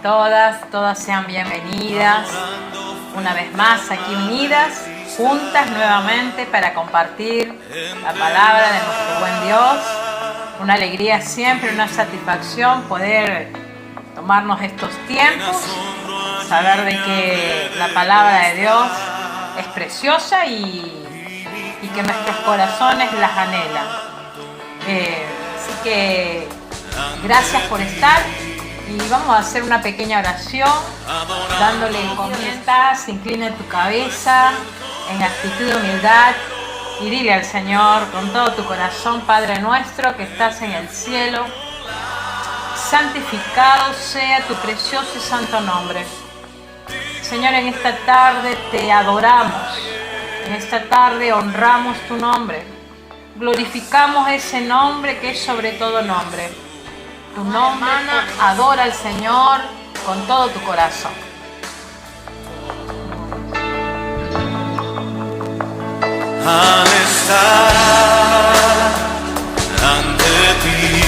todas sean bienvenidas una vez más aquí unidas, juntas nuevamente para compartir la palabra de nuestro buen Dios. Una alegría siempre, una satisfacción poder tomarnos estos tiempos, saber de que la palabra de Dios es preciosa y que nuestros corazones las anhelan. Así que gracias por estar. Y vamos a hacer una pequeña oración, dándole comienzo. Inclina tu cabeza en actitud de humildad y dile al Señor con todo tu corazón: Padre nuestro que estás en el cielo, santificado sea tu precioso y santo nombre. Señor, en esta tarde te adoramos, en esta tarde honramos tu nombre, glorificamos ese nombre que es sobre todo nombre. Tu nombre, adora al Señor con todo tu corazón. Al estar ante ti,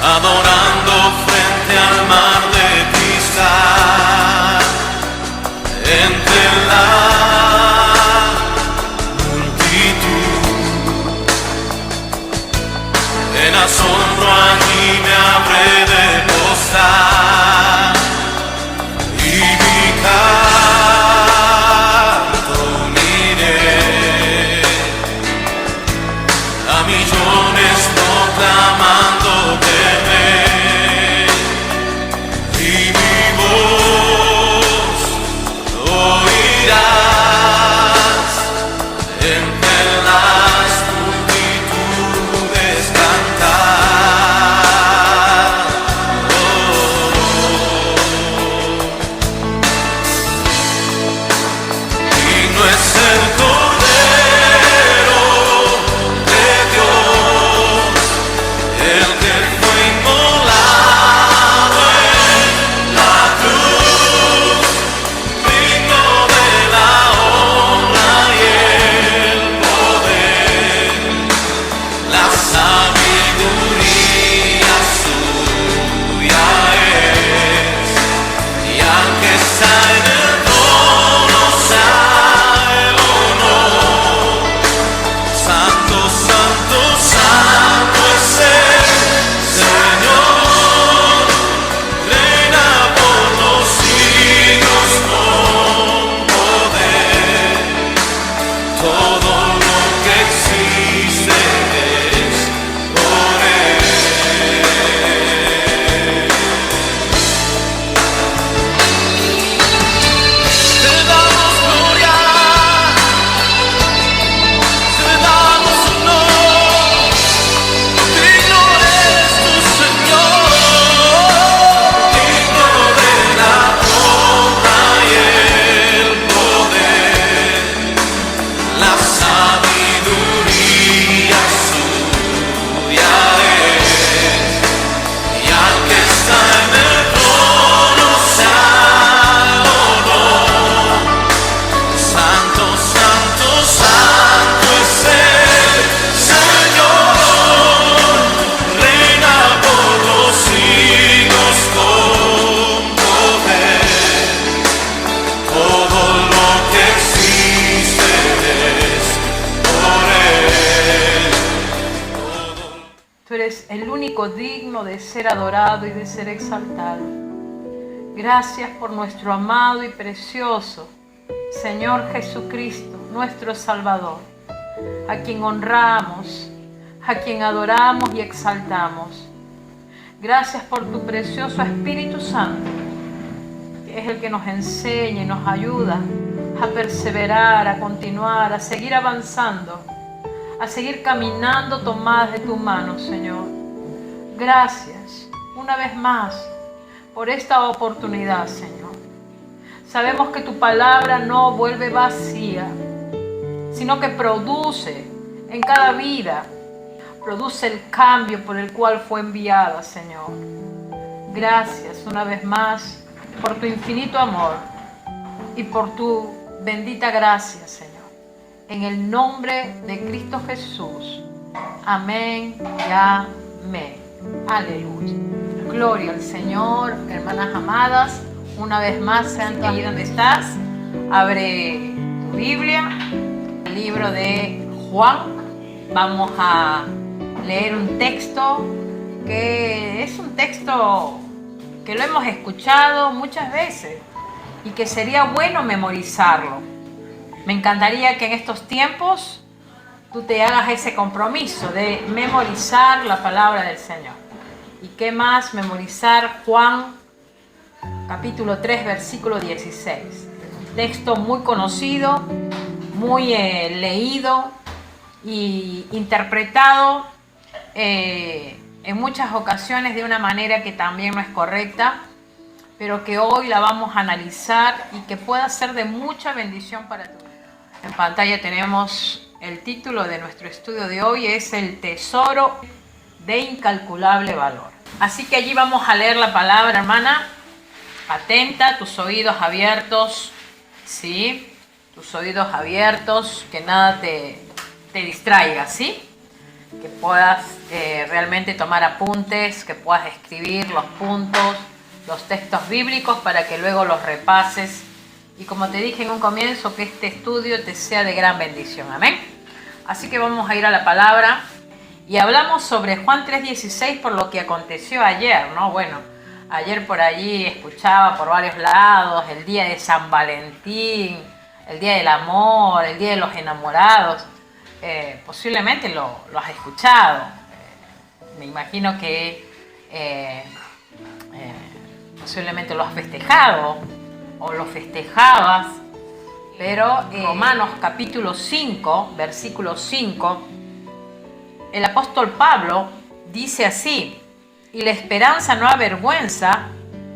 adorando frente al mar de cristal, entre la en asombro allí me habré de posar y mi canto uniré a millones proclamándote y mi voz oirás entre las multitudes El único digno de ser adorado y de ser exaltado. Gracias por nuestro amado y precioso Señor Jesucristo, nuestro Salvador, a quien honramos, a quien adoramos y exaltamos. Gracias por tu precioso Espíritu Santo, que es el que nos enseña y nos ayuda a perseverar, a continuar, a seguir avanzando, a seguir caminando tomadas de tu mano, Señor. Gracias una vez más por esta oportunidad, Señor. Sabemos que tu palabra no vuelve vacía, sino que produce en cada vida, produce el cambio por el cual fue enviada, Señor. Gracias una vez más por tu infinito amor y por tu bendita gracia, Señor. En el nombre de Cristo Jesús. Amén y amén. Aleluya. Gloria al Señor, hermanas amadas. Una vez más, sean allí donde estás. Abre tu Biblia, el libro de Juan. Vamos a leer un texto que es un texto que lo hemos escuchado muchas veces y que sería bueno memorizarlo. Me encantaría que en estos tiempos tú te hagas ese compromiso de memorizar la palabra del Señor. ¿Y qué más? Memorizar Juan capítulo 3, versículo 16. Un texto muy conocido, muy leído y interpretado en muchas ocasiones de una manera que también no es correcta, pero que hoy la vamos a analizar y que pueda ser de mucha bendición para tu vida. En pantalla tenemos el título de nuestro estudio de hoy, es El tesoro de incalculable valor. Así que allí vamos a leer la palabra, hermana. Atenta, tus oídos abiertos, ¿sí? Tus oídos abiertos, que nada te distraiga, ¿sí? Que puedas realmente tomar apuntes, que puedas escribir los puntos, los textos bíblicos para que luego los repases. Y como te dije en un comienzo, que este estudio te sea de gran bendición. Amén. Así que vamos a ir a la palabra. Y hablamos sobre Juan 3:16 por lo que aconteció ayer, ¿no? Bueno, ayer por allí escuchaba por varios lados el día de San Valentín, el día del amor, el día de los enamorados. Posiblemente lo has escuchado. Me imagino que posiblemente lo has festejado o lo festejabas. Pero en Romanos capítulo 5, versículo 5, el apóstol Pablo dice así: y la esperanza no avergüenza,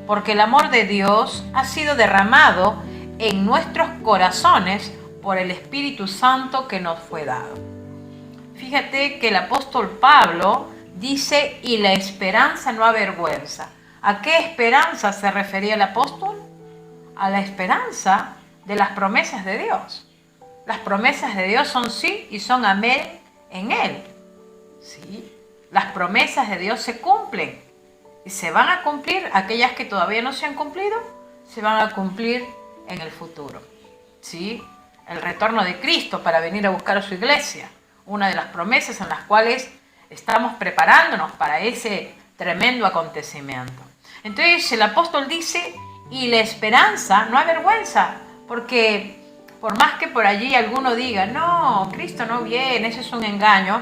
porque el amor de Dios ha sido derramado en nuestros corazones por el Espíritu Santo que nos fue dado. Fíjate que el apóstol Pablo dice, y la esperanza no avergüenza. ¿A qué esperanza se refería el apóstol? A la esperanza de las promesas de Dios. Las promesas de Dios son sí y son amén en Él. ¿Sí? Las promesas de Dios se cumplen y se van a cumplir. Aquellas que todavía no se han cumplido, se van a cumplir en el futuro. ¿Sí? El retorno de Cristo para venir a buscar a su iglesia. Una de las promesas en las cuales estamos preparándonos para ese tremendo acontecimiento. Entonces el apóstol dice, y la esperanza no avergüenza, porque por más que por allí alguno diga, no, Cristo no viene, ese es un engaño.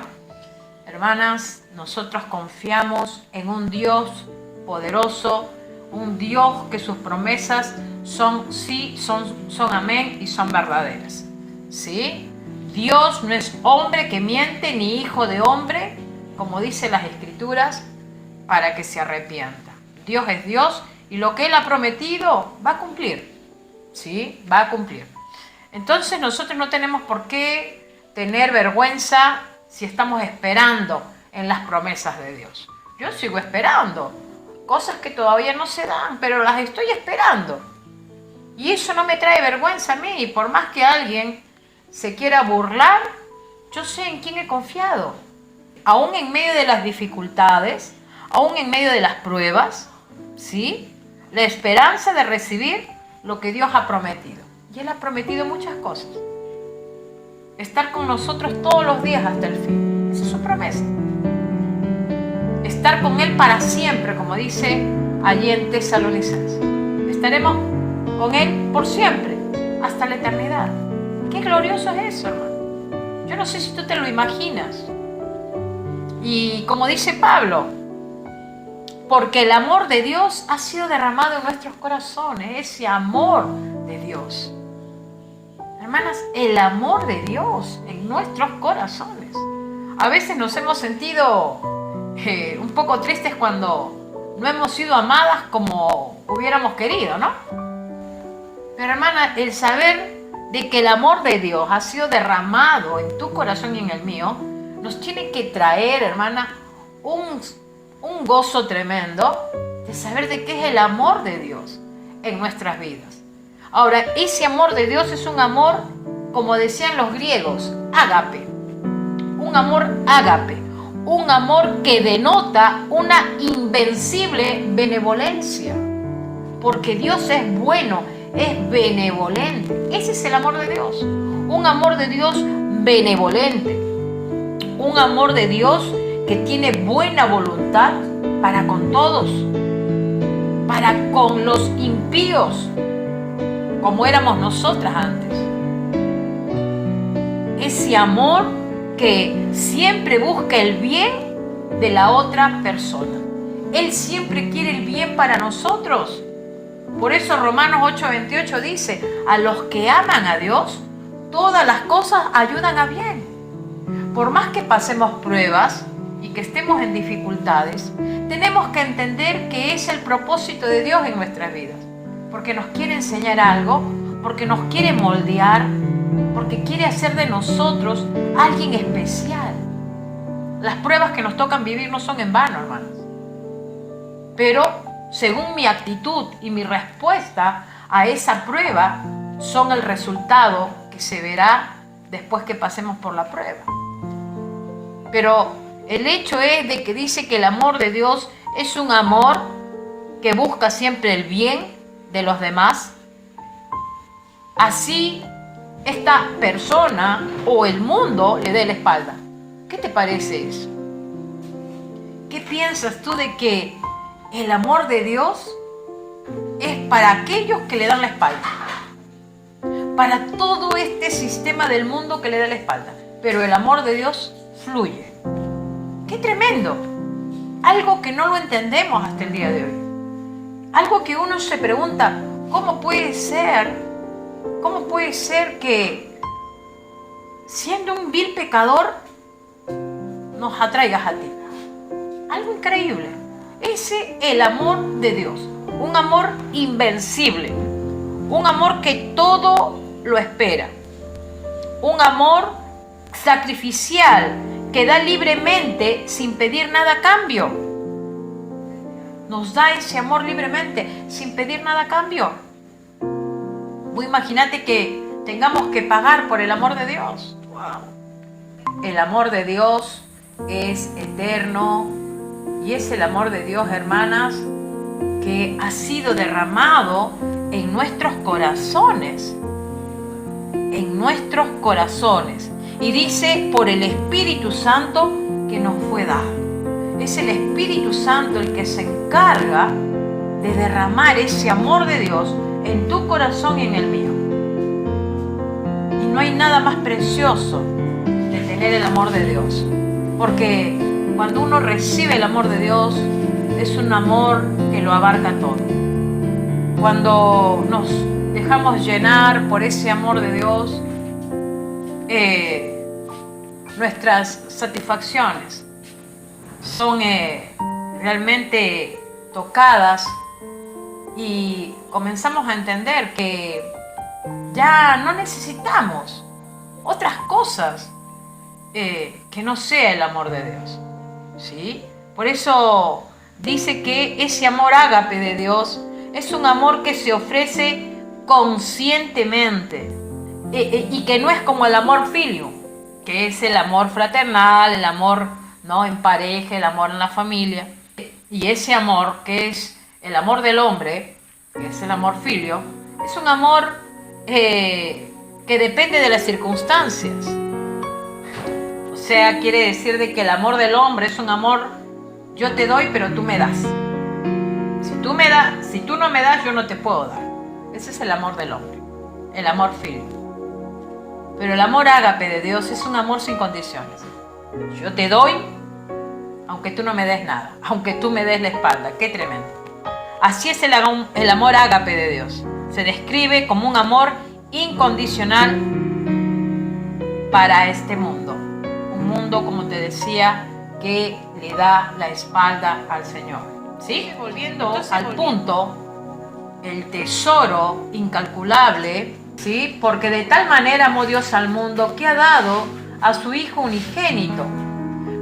Hermanas, nosotros confiamos en un Dios poderoso, un Dios que sus promesas son sí, son amén y son verdaderas. ¿Sí? Dios no es hombre que miente, ni hijo de hombre, como dicen las Escrituras, para que se arrepienta. Dios es Dios y lo que Él ha prometido va a cumplir. ¿Sí? Va a cumplir. Entonces nosotros no tenemos por qué tener vergüenza si estamos esperando en las promesas de Dios. Yo sigo esperando cosas que todavía no se dan, pero las estoy esperando. Y eso no me trae vergüenza a mí. Y por más que alguien se quiera burlar, yo sé en quién he confiado. Aún en medio de las dificultades, aún en medio de las pruebas, ¿sí? La esperanza de recibir lo que Dios ha prometido. Y Él ha prometido muchas cosas. Estar con nosotros todos los días hasta el fin. Esa es su promesa. Estar con Él para siempre, como dice allí en Tesalonicenses. Estaremos con Él por siempre, hasta la eternidad. Qué glorioso es eso, hermano. Yo no sé si tú te lo imaginas. Y como dice Pablo, porque el amor de Dios ha sido derramado en nuestros corazones. Ese amor de Dios. Hermanas, el amor de Dios en nuestros corazones. A veces nos hemos sentido un poco tristes cuando no hemos sido amadas como hubiéramos querido, ¿no? Pero hermana, el saber de que el amor de Dios ha sido derramado en tu corazón y en el mío, nos tiene que traer, hermana, un gozo tremendo de saber de qué es el amor de Dios en nuestras vidas. Ahora, ese amor de Dios es un amor, como decían los griegos, ágape. Un amor ágape. un amor que denota una invencible benevolencia. Porque Dios es bueno, es benevolente. Ese es el amor de Dios. Un amor de Dios benevolente. Un amor de Dios que tiene buena voluntad para con todos. Para con los impíos, como éramos nosotras antes. Ese amor que siempre busca el bien de la otra persona. Él siempre quiere el bien para nosotros. Por eso Romanos 8:28 dice, a los que aman a Dios, todas las cosas ayudan a bien. Por más que pasemos pruebas y que estemos en dificultades, tenemos que entender que es el propósito de Dios en nuestras vidas. Porque nos quiere enseñar algo, porque nos quiere moldear, porque quiere hacer de nosotros alguien especial. Las pruebas que nos tocan vivir no son en vano, hermanos. Pero según mi actitud y mi respuesta a esa prueba, son el resultado que se verá después que pasemos por la prueba. Pero el hecho es de que dice que el amor de Dios es un amor que busca siempre el bien de los demás. Así esta persona o el mundo le dé la espalda. ¿Qué te parece eso? ¿Qué piensas tú de que el amor de Dios es para aquellos que le dan la espalda? Para todo este sistema del mundo que le da la espalda. Pero el amor de Dios fluye. ¡Qué tremendo! Algo que no lo entendemos hasta el día de hoy. Algo que uno se pregunta, ¿cómo puede ser que siendo un vil pecador nos atraigas a ti? Algo increíble. Ese es el amor de Dios. Un amor invencible. Un amor que todo lo espera. Un amor sacrificial que da libremente sin pedir nada a cambio. Nos da ese amor libremente sin pedir nada a cambio. Imagínate que tengamos que pagar por el amor de Dios. Wow. El amor de Dios es eterno y es el amor de Dios, hermanas, que ha sido derramado en nuestros corazones. En nuestros corazones. Y dice, por el Espíritu Santo que nos fue dado. Es el Espíritu Santo el que se encarga de derramar ese amor de Dios en tu corazón y en el mío. Y no hay nada más precioso de tener el amor de Dios. Porque cuando uno recibe el amor de Dios, es un amor que lo abarca todo. Cuando nos dejamos llenar por ese amor de Dios, nuestras satisfacciones son realmente tocadas y comenzamos a entender que ya no necesitamos otras cosas que no sea el amor de Dios, ¿sí? Por eso dice que ese amor ágape de Dios es un amor que se ofrece conscientemente y que no es como el amor filio, que es el amor fraternal, el amor, ¿no?, en pareja, el amor en la familia. Y ese amor, que es el amor del hombre, que es el amor filio, es un amor que depende de las circunstancias. O sea, quiere decir de que el amor del hombre es un amor, yo te doy, pero tú me das. Si tú no me das, yo no te puedo dar. Ese es el amor del hombre, el amor filio. Pero el amor ágape de Dios es un amor sin condiciones. Yo te doy, aunque tú no me des nada, aunque tú me des la espalda. ¡Qué tremendo! Así es el amor ágape de Dios. Se describe como un amor incondicional para este mundo. Un mundo, como te decía, que le da la espalda al Señor. ¿Sí? Volviendo al punto, el tesoro incalculable, ¿sí? Porque de tal manera amó Dios al mundo que ha dado a su Hijo unigénito,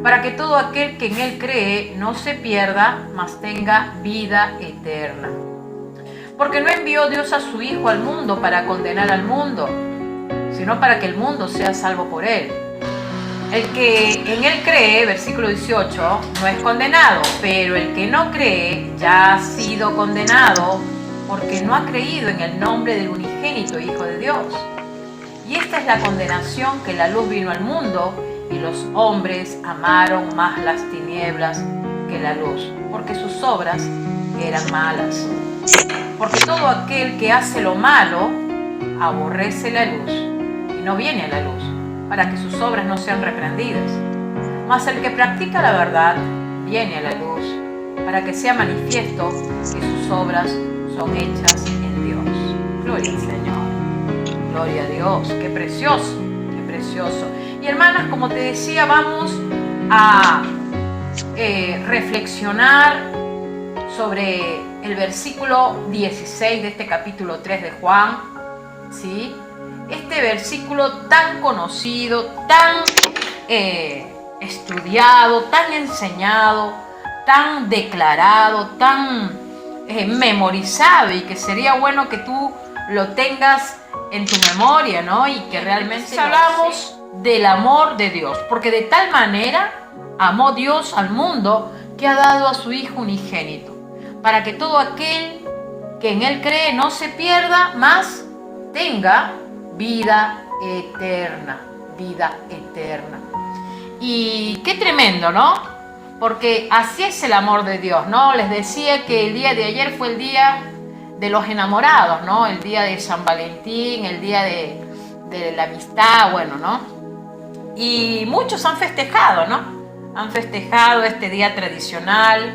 para que todo aquel que en Él cree no se pierda, mas tenga vida eterna. Porque no envió Dios a su Hijo al mundo para condenar al mundo, sino para que el mundo sea salvo por Él. El que en él cree, versículo 18, no es condenado, pero el que no cree ya ha sido condenado porque no ha creído en el nombre del unigénito Hijo de Dios. Y esta es la condenación, que la luz vino al mundo y los hombres amaron más las tinieblas que la luz, porque sus obras eran malas. Porque todo aquel que hace lo malo aborrece la luz y no viene a la luz, para que sus obras no sean reprendidas. Mas el que practica la verdad viene a la luz, para que sea manifiesto que sus obras son hechas en Dios. Gloria al Señor. Gloria a Dios. Qué precioso, qué precioso. Y hermanas, como te decía, vamos a reflexionar sobre el versículo 16 de este capítulo 3 de Juan, ¿sí? Este versículo tan conocido, tan estudiado, tan enseñado, tan declarado, tan memorizado, y que sería bueno que tú lo tengas en tu memoria, ¿no? Y que realmente hablamos del amor de Dios, porque de tal manera amó Dios al mundo que ha dado a su Hijo unigénito, para que todo aquel que en Él cree no se pierda, mas tenga vida eterna, vida eterna. Y qué tremendo, ¿no? Porque así es el amor de Dios, ¿no? Les decía que el día de ayer fue el día de los enamorados, ¿no? El día de San Valentín, el día de la amistad, bueno, ¿no? Y muchos han festejado, ¿no? Han festejado este día tradicional,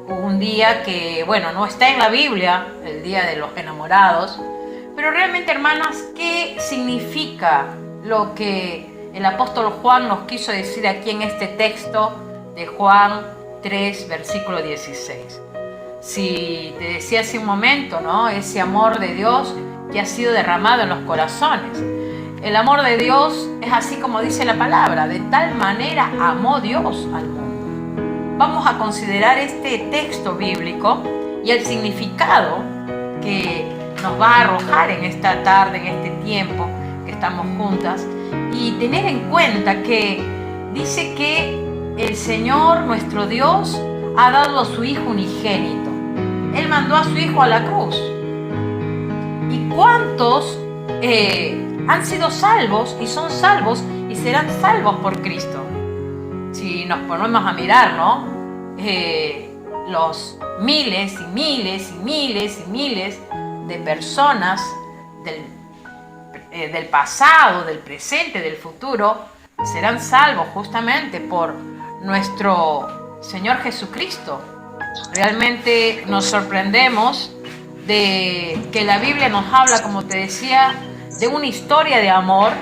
un día que, bueno, no está en la Biblia, el día de los enamorados, pero realmente, hermanas, ¿qué significa lo que el apóstol Juan nos quiso decir aquí en este texto de Juan 3, versículo 16? Si te decía hace un momento, ¿no? Ese amor de Dios que ha sido derramado en los corazones. El amor de Dios es así como dice la palabra: de tal manera amó Dios al mundo. Vamos a considerar este texto bíblico y el significado que nos va a arrojar en esta tarde, en este tiempo que estamos juntas, y tener en cuenta que dice que el Señor, nuestro Dios, ha dado a su Hijo unigénito. Él mandó a su Hijo a la cruz. ¿Y cuántos han sido salvos y son salvos y serán salvos por Cristo? Si nos ponemos a mirar, ¿no? Los miles y miles y miles y miles de personas del pasado, del presente, del futuro, serán salvos justamente por nuestro Señor Jesucristo. Realmente nos sorprendemos de que la Biblia nos habla, como te decía, de una historia de amor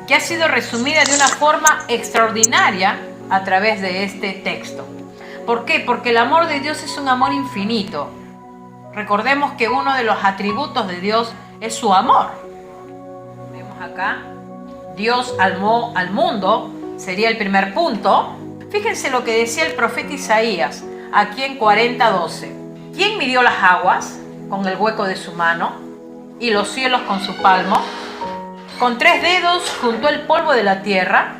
que ha sido resumida de una forma extraordinaria a través de este texto. ¿Por qué? Porque el amor de Dios es un amor infinito. Recordemos que uno de los atributos de Dios es su amor. Vemos acá, Dios amó al mundo, sería el primer punto. Fíjense lo que decía el profeta Isaías, aquí en 40:12. ¿Quién midió las aguas con el hueco de su mano y los cielos con su palmo? Con 3 dedos juntó el polvo de la tierra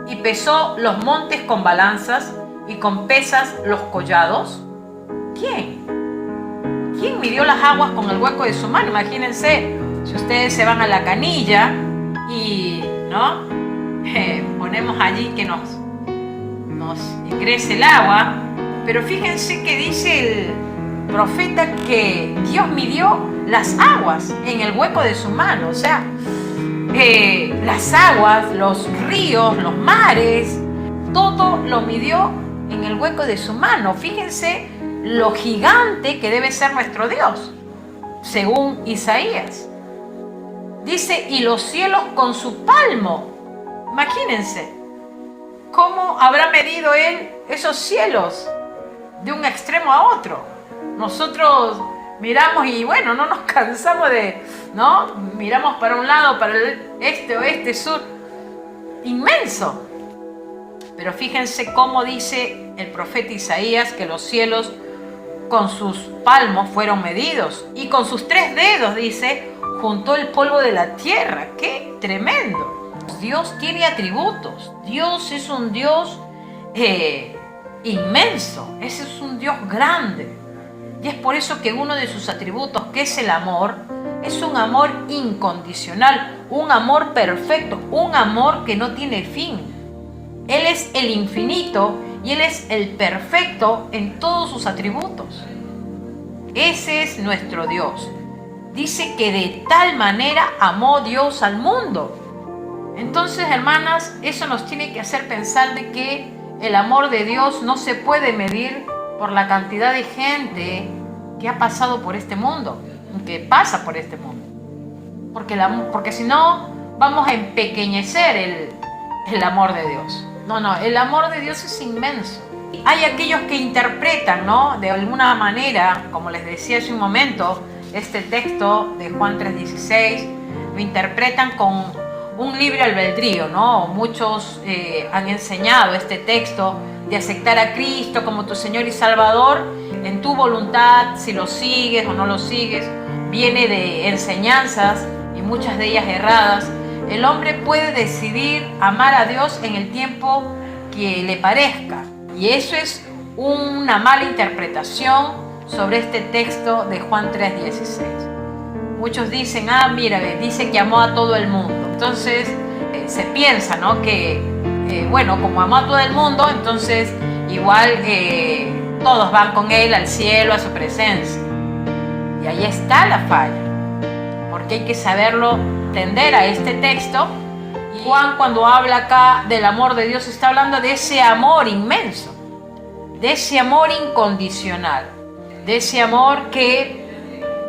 y pesó los montes con balanzas y con pesas los collados. ¿Quién? ¿Quién midió las aguas con el hueco de su mano? Imagínense, si ustedes se van a la canilla y, ¿no? Ponemos allí que nos ingrese el agua, pero fíjense que dice el profeta que Dios midió las aguas en el hueco de su mano. O sea, las aguas, los ríos, los mares, todo lo midió en el hueco de su mano. Fíjense lo gigante que debe ser nuestro Dios, según Isaías. Dice, y los cielos con su palmo. Imagínense, ¿cómo habrá medido Él esos cielos de un extremo a otro? Nosotros miramos y bueno, no nos cansamos de, ¿no? Miramos para un lado, para el este, oeste, sur. Inmenso. Pero fíjense cómo dice el profeta Isaías que los cielos con sus palmos fueron medidos. Y con sus 3 dedos, dice, juntó el polvo de la tierra. ¡Qué tremendo! Dios tiene atributos. Dios es un Dios inmenso. Ese es un Dios grande. Y es por eso que uno de sus atributos, que es el amor, es un amor incondicional, un amor perfecto, un amor que no tiene fin. Él es el infinito y Él es el perfecto en todos sus atributos. Ese es nuestro Dios. Dice que de tal manera amó Dios al mundo. Entonces, hermanas, eso nos tiene que hacer pensar de que el amor de Dios no se puede medir por la cantidad de gente que ha pasado por este mundo, que pasa por este mundo. Porque si no, vamos a empequeñecer el amor de Dios. No, el amor de Dios es inmenso. Hay aquellos que interpretan, ¿no?, de alguna manera, como les decía hace un momento, este texto de Juan 3:16, lo interpretan con un libre albedrío, ¿no? Muchos han enseñado este texto de aceptar a Cristo como tu Señor y Salvador en tu voluntad, si lo sigues o no lo sigues. Viene de enseñanzas y muchas de ellas erradas. El hombre puede decidir amar a Dios en el tiempo que le parezca. Y eso es una mala interpretación sobre este texto de Juan 3:16. Muchos dicen, mira, dice que amó a todo el mundo. Entonces se piensa, ¿no?, que, bueno, como amó a todo el mundo, entonces igual todos van con Él al cielo, a su presencia. Y ahí está la falla. Porque hay que saberlo entender a este texto. Y Juan, cuando habla acá del amor de Dios, está hablando de ese amor inmenso, de ese amor incondicional, de ese amor que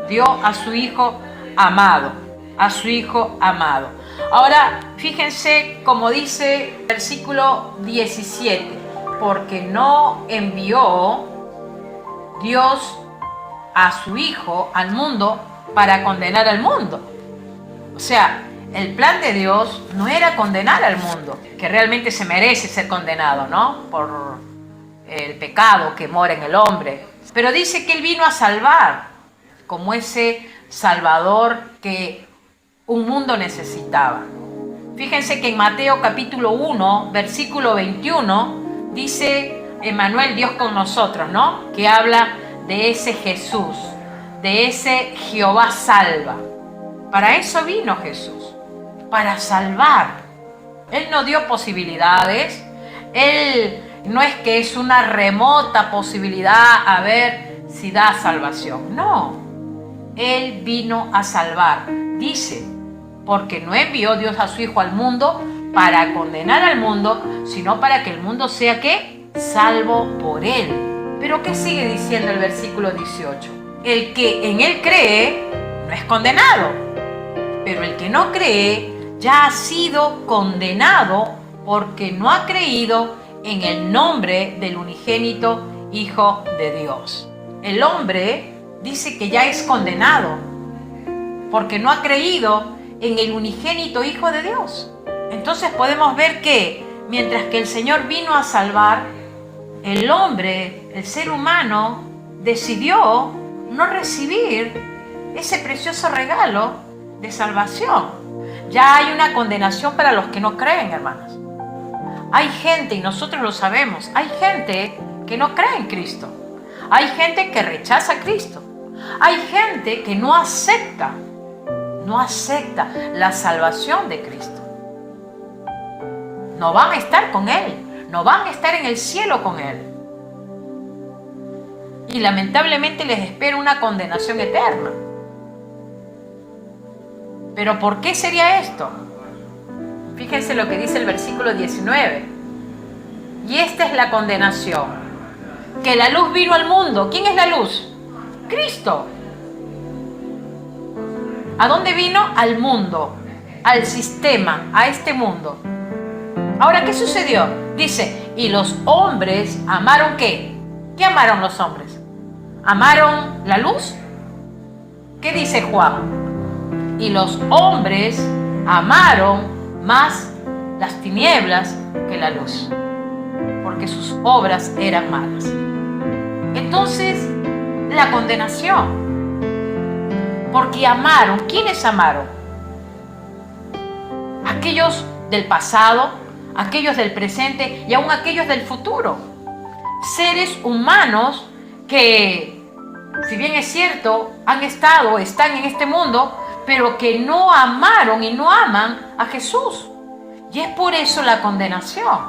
dio a su Hijo amado, a su Hijo amado. Ahora, fíjense como dice el versículo 17, porque no envió Dios a su Hijo al mundo para condenar al mundo. O sea, el plan de Dios no era condenar al mundo, que realmente se merece ser condenado, ¿no?, por el pecado que mora en el hombre. Pero dice que Él vino a salvar, como ese Salvador que un mundo necesitaba. Fíjense que en Mateo capítulo 1, versículo 21, dice Emmanuel, Dios con nosotros, ¿no?, que habla de ese Jesús, de ese Jehová salva. Para eso vino Jesús, para salvar. Él no dio posibilidades. Él no es que es una remota posibilidad a ver si da salvación. No, Él vino a salvar. Dice, porque no envió Dios a su Hijo al mundo para condenar al mundo, sino para que el mundo sea, ¿qué?, salvo por Él. Pero ¿qué sigue diciendo el versículo 18? El que en Él cree no es condenado, pero el que no cree ya ha sido condenado porque no ha creído en el nombre del unigénito Hijo de Dios. El hombre dice que ya es condenado porque no ha creído en el unigénito Hijo de Dios. Entonces podemos ver que mientras que el Señor vino a salvar, el hombre, el ser humano, decidió no recibir ese precioso regalo de salvación. Ya hay una condenación para los que no creen, hermanos. Hay gente, y nosotros lo sabemos, hay gente que no cree en Cristo. Hay gente que rechaza a Cristo. Hay gente que no acepta la salvación de Cristo. No van a estar con Él, no van a estar en el cielo con Él. Y lamentablemente les espera una condenación eterna. ¿Pero por qué sería esto? Fíjense lo que dice el versículo 19. Y esta es la condenación, que la luz vino al mundo. ¿Quién es la luz? Cristo. ¿A dónde vino? Al mundo, al sistema, a este mundo. Ahora, ¿qué sucedió? Dice, y los hombres amaron ¿qué? ¿Qué amaron los hombres? ¿Amaron la luz? ¿Qué dice Juan? Y los hombres amaron más las tinieblas que la luz, porque sus obras eran malas. Entonces, la condenación. Porque amaron. ¿Quiénes amaron? Aquellos del pasado, aquellos del presente y aún aquellos del futuro. Seres humanos que, si bien es cierto, están en este mundo, pero que no amaron y no aman a Jesús. Y es por eso la condenación.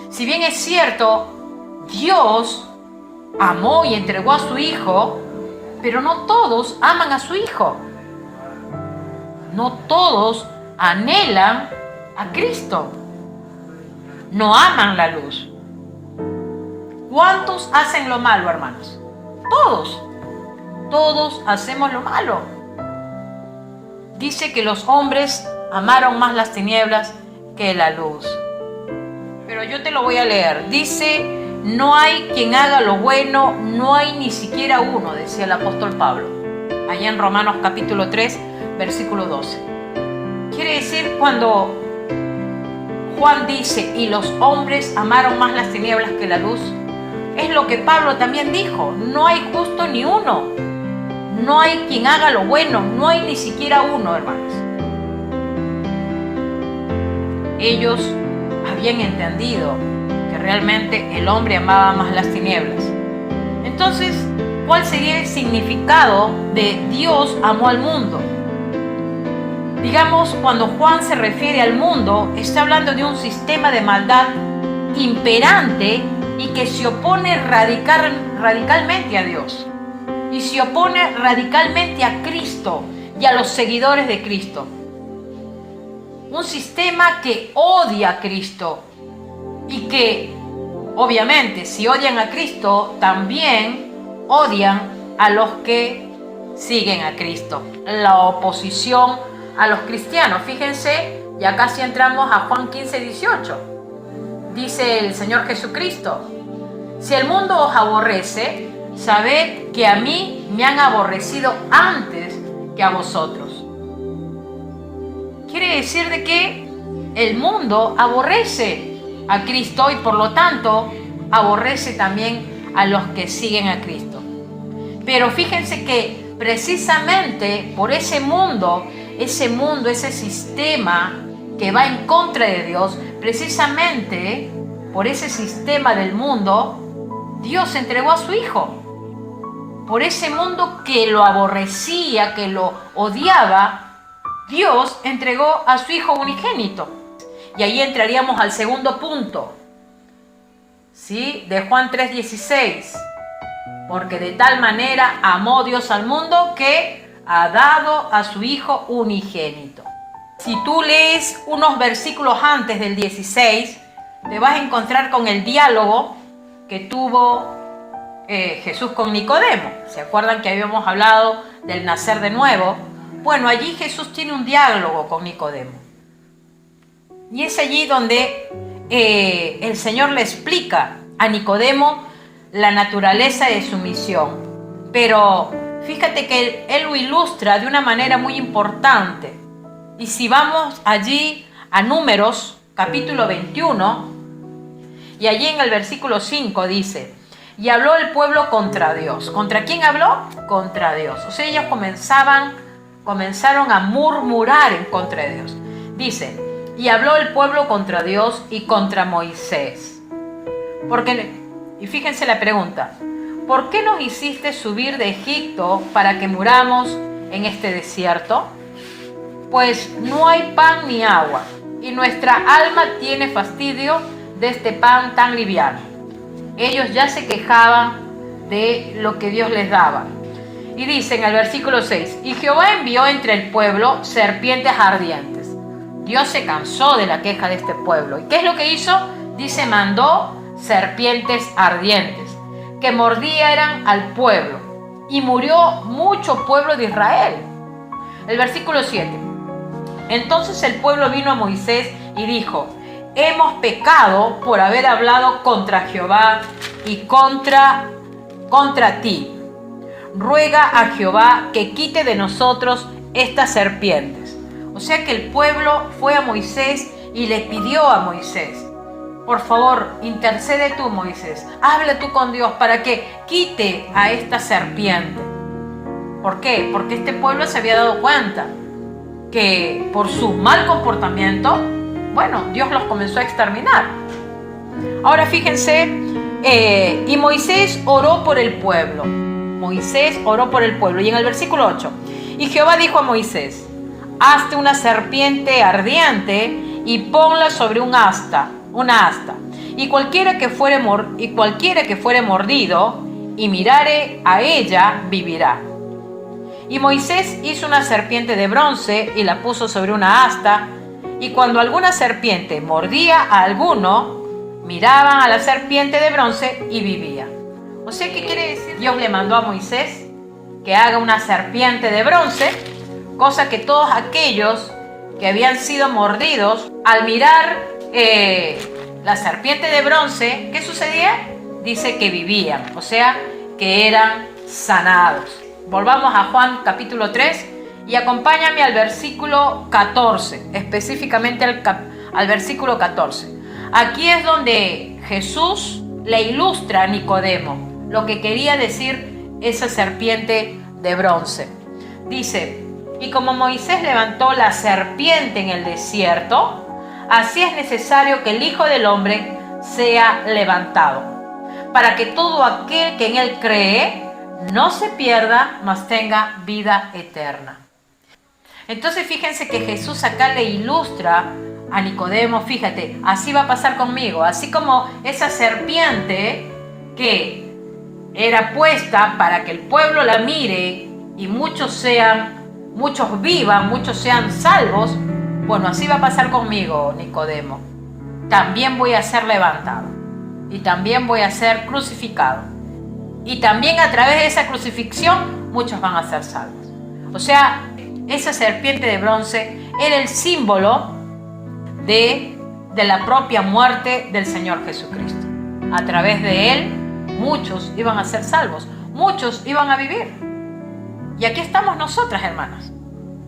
Si bien es cierto, Dios amó y entregó a su Hijo, pero no todos aman a su Hijo. No todos anhelan a Cristo. No aman la luz. ¿Cuántos hacen lo malo, hermanos? Todos. Todos hacemos lo malo. Dice que los hombres amaron más las tinieblas que la luz. Pero yo te lo voy a leer. Dice, no hay quien haga lo bueno, no hay ni siquiera uno, decía el apóstol Pablo, allá en Romanos capítulo 3, versículo 12. Quiere decir, cuando Juan dice, y los hombres amaron más las tinieblas que la luz, es lo que Pablo también dijo, no hay justo ni uno, no hay quien haga lo bueno, no hay ni siquiera uno, hermanos. Ellos habían entendido que realmente el hombre amaba más las tinieblas. Entonces, ¿cuál sería el significado de Dios amó al mundo? Digamos, cuando Juan se refiere al mundo, está hablando de un sistema de maldad imperante y que se opone radicalmente a Dios. Y se opone radicalmente a Cristo y a los seguidores de Cristo. Un sistema que odia a Cristo y que, obviamente, si odian a Cristo, también odian a los que siguen a Cristo. La oposición a los cristianos. Fíjense, ya casi entramos a Juan 15, 18. Dice el Señor Jesucristo, si el mundo os aborrece, sabed que a mí me han aborrecido antes que a vosotros. Quiere decir de que el mundo aborrece a Cristo y por lo tanto aborrece también a los que siguen a Cristo. Pero fíjense que precisamente por ese mundo, ese sistema que va en contra de Dios, precisamente por ese sistema del mundo, Dios entregó a su Hijo. Por ese mundo que lo aborrecía, que lo odiaba, Dios entregó a su Hijo unigénito. Y ahí entraríamos al segundo punto, ¿sí? De Juan 3:16. Porque de tal manera amó Dios al mundo que ha dado a su Hijo unigénito. Si tú lees unos versículos antes del 16, te vas a encontrar con el diálogo que tuvo Jesús con Nicodemo. ¿Se acuerdan que habíamos hablado del nacer de nuevo? Bueno, allí Jesús tiene un diálogo con Nicodemo. Y es allí donde el Señor le explica a Nicodemo la naturaleza de su misión. Pero fíjate que él lo ilustra de una manera muy importante. Y si vamos allí a Números, capítulo 21, y allí en el versículo 5 dice, y habló el pueblo contra Dios. ¿Contra quién habló? Contra Dios. O sea, ellos comenzaron a murmurar en contra de Dios. Dice, y habló el pueblo contra Dios y contra Moisés. Y fíjense la pregunta, ¿por qué nos hiciste subir de Egipto para que muramos en este desierto? Pues no hay pan ni agua, y nuestra alma tiene fastidio de este pan tan liviano. Ellos ya se quejaban de lo que Dios les daba. Y dice en el versículo 6, y Jehová envió entre el pueblo serpientes ardientes. Dios se cansó de la queja de este pueblo. ¿Y qué es lo que hizo? Dice, mandó serpientes ardientes que mordieran al pueblo. Y murió mucho pueblo de Israel. El versículo 7. Entonces el pueblo vino a Moisés y dijo, hemos pecado por haber hablado contra Jehová y contra ti. Ruega a Jehová que quite de nosotros estas serpientes. O sea que el pueblo fue a Moisés y le pidió a Moisés, por favor, intercede tú, Moisés, habla tú con Dios para que quite a esta serpiente. ¿Por qué? Porque este pueblo se había dado cuenta que por su mal comportamiento, bueno, Dios los comenzó a exterminar. Ahora fíjense, y Moisés oró por el pueblo. Moisés oró por el pueblo. Y en el versículo 8, y Jehová dijo a Moisés: hazte una serpiente ardiente y ponla sobre una asta. Y cualquiera que fuere mordido y mirare a ella, vivirá. Y Moisés hizo una serpiente de bronce y la puso sobre una asta. Y cuando alguna serpiente mordía a alguno, miraban a la serpiente de bronce y vivía. O sea, ¿qué quiere decir? Dios le mandó a Moisés que haga una serpiente de bronce, cosa que todos aquellos que habían sido mordidos, al mirar la serpiente de bronce, ¿qué sucedía? Dice que vivían, o sea, que eran sanados. Volvamos a Juan capítulo 3 y acompáñame al versículo 14, específicamente al versículo 14. Aquí es donde Jesús le ilustra a Nicodemo lo que quería decir esa serpiente de bronce. Dice: y como Moisés levantó la serpiente en el desierto, así es necesario que el Hijo del Hombre sea levantado, para que todo aquel que en él cree no se pierda, mas tenga vida eterna. Entonces fíjense que Jesús acá le ilustra a Nicodemo, fíjate, así va a pasar conmigo, así como esa serpiente que era puesta para que el pueblo la mire y muchos vivan, muchos sean salvos. Bueno, así va a pasar conmigo, Nicodemo. También voy a ser levantado y también voy a ser crucificado. Y también a través de esa crucifixión muchos van a ser salvos. O sea, esa serpiente de bronce era el símbolo de la propia muerte del Señor Jesucristo. A través de él muchos iban a ser salvos, muchos iban a vivir. Y aquí estamos nosotras, hermanas,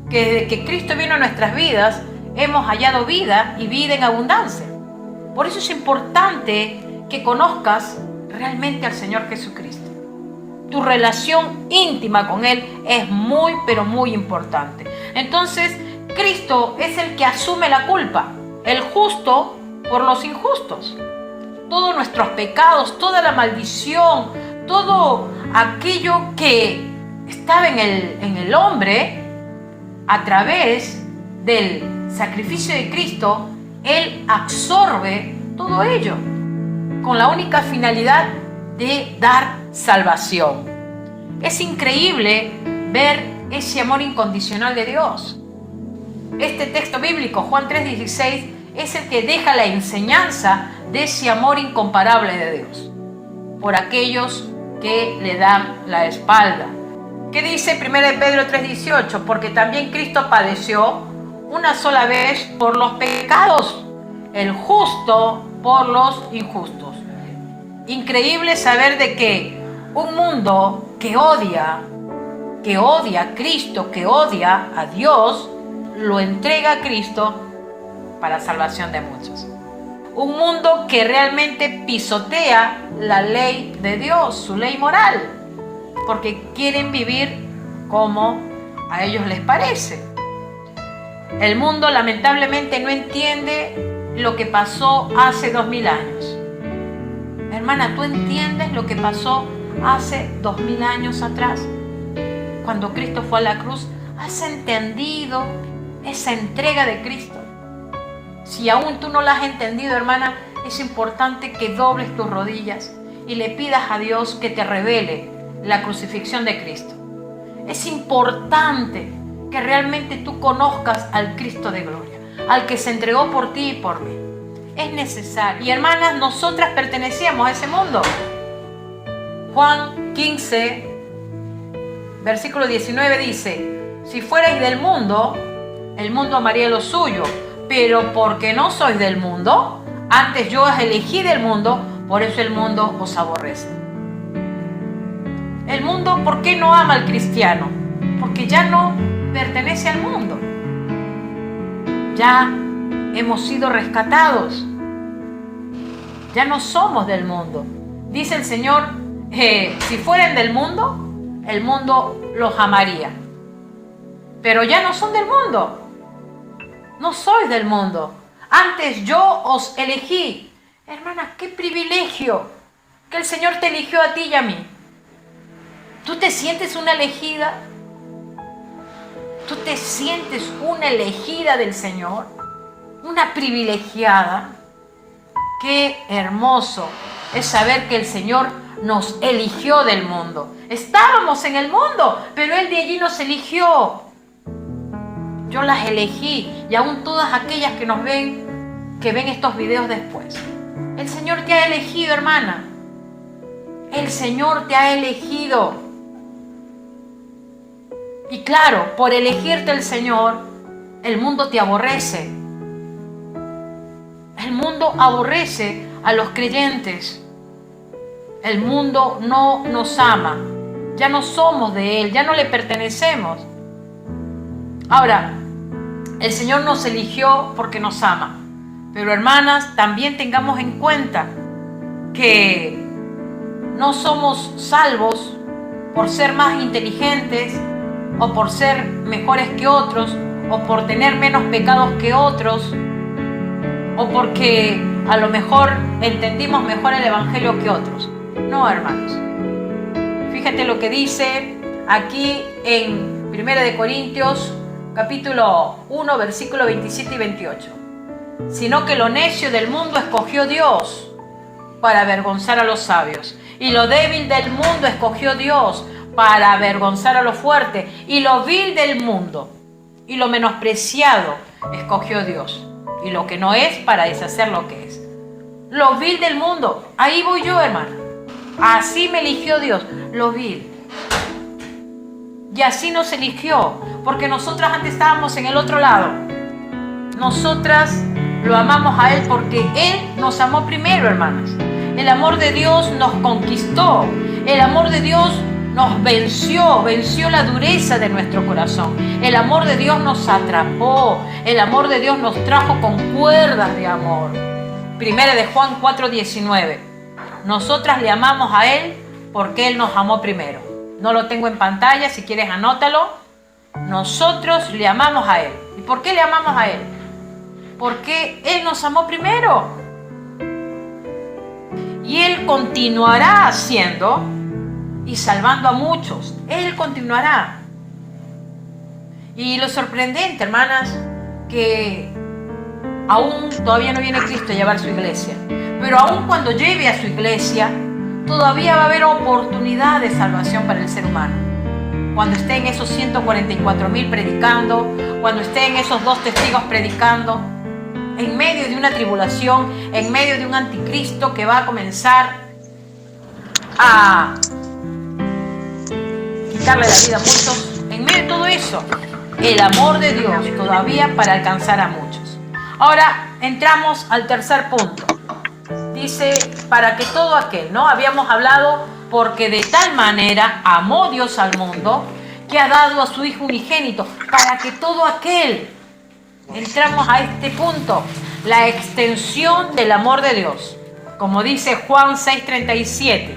que desde que Cristo vino a nuestras vidas hemos hallado vida y vida en abundancia. Por eso es importante que conozcas realmente al Señor Jesucristo. Tu relación íntima con Él es muy, pero muy importante. Entonces, Cristo es el que asume la culpa, el justo por los injustos. Todos nuestros pecados, toda la maldición, todo aquello que estaba en el hombre, a través del sacrificio de Cristo, Él absorbe todo ello, con la única finalidad de dar salvación. Es increíble ver ese amor incondicional de Dios. Este texto bíblico, Juan 3:16, es el que deja la enseñanza de ese amor incomparable de Dios por aquellos que le dan la espalda. ¿Qué dice 1 Pedro 3:18? Porque también Cristo padeció una sola vez por los pecados, el justo por los injustos. Increíble saber de que un mundo que odia a Cristo, que odia a Dios, lo entrega a Cristo para salvación de muchos. Un mundo que realmente pisotea la ley de Dios, su ley moral, porque quieren vivir como a ellos les parece. El mundo lamentablemente no entiende lo que pasó hace 2000 años. Hermana, ¿tú entiendes lo que pasó hace 2000 años atrás? Cuando Cristo fue a la cruz, ¿has entendido esa entrega de Cristo? Si aún tú no la has entendido, hermana, es importante que dobles tus rodillas y le pidas a Dios que te revele la crucifixión de Cristo. Es importante que realmente tú conozcas al Cristo de gloria, al que se entregó por ti y por mí. Es necesario. Y hermanas, nosotras pertenecíamos a ese mundo. Juan 15, versículo 19 dice: si fuerais del mundo, el mundo amaría lo suyo, pero porque no sois del mundo, antes yo os elegí del mundo, por eso el mundo os aborrece. El mundo, ¿por qué no ama al cristiano? Porque ya no pertenece al mundo. Ya hemos sido rescatados. Ya no somos del mundo. Dice el Señor, si fueran del mundo, el mundo los amaría. Pero ya no son del mundo. No sois del mundo. Antes yo os elegí. Hermana, qué privilegio que el Señor te eligió a ti y a mí. ¿Tú te sientes una elegida? ¿Tú te sientes una elegida del Señor? Una privilegiada. Qué hermoso es saber que el Señor nos eligió del mundo. Estábamos en el mundo, pero Él de allí nos eligió. Yo las elegí, y aún todas aquellas que nos ven, que ven estos videos después. El Señor te ha elegido, hermana. El Señor te ha elegido. Y claro, por elegirte el Señor, el mundo te aborrece. El mundo aborrece a los creyentes. El mundo no nos ama. Ya no somos de Él, ya no le pertenecemos. Ahora, el Señor nos eligió porque nos ama. Pero hermanas, también tengamos en cuenta que no somos salvos por ser más inteligentes o por ser mejores que otros o por tener menos pecados que otros o porque a lo mejor entendimos mejor el Evangelio que otros. No, hermanos. Fíjate lo que dice aquí en 1 Corintios capítulo 1, versículo 27 y 28. Sino que lo necio del mundo escogió Dios para avergonzar a los sabios. Y lo débil del mundo escogió Dios para avergonzar a lo fuerte. Y lo vil del mundo y lo menospreciado escogió Dios. Y lo que no es para deshacer lo que es. Lo vil del mundo. Ahí voy yo, hermana. Así me eligió Dios. Lo vil. Y así nos eligió. Porque nosotras antes estábamos en el otro lado. Nosotras lo amamos a Él porque Él nos amó primero, hermanas. El amor de Dios nos conquistó. El amor de Dios nos venció la dureza de nuestro corazón. El amor de Dios nos atrapó. El amor de Dios nos trajo con cuerdas de amor. 1 de Juan 4:19. Nosotras le amamos a Él porque Él nos amó primero. No lo tengo en pantalla, si quieres anótalo. Nosotros le amamos a Él. ¿Y por qué le amamos a Él? Porque Él nos amó primero. Y Él continuará haciendo y salvando a muchos. Él continuará. Y lo sorprendente, hermanas, que aún todavía no viene Cristo a llevar su iglesia. Pero aún cuando lleve a su iglesia, todavía va a haber oportunidad de salvación para el ser humano. Cuando estén esos 144,000 predicando, cuando estén esos 2 testigos predicando, en medio de una tribulación, en medio de un anticristo que va a comenzar a quitarle la vida a muchos, en medio de todo eso, el amor de Dios todavía para alcanzar a muchos. Ahora entramos al tercer punto. Dice, para que todo aquel, ¿no? Habíamos hablado, porque de tal manera amó Dios al mundo, que ha dado a su Hijo unigénito, para que todo aquel, entramos a este punto, la extensión del amor de Dios. Como dice Juan 6:37,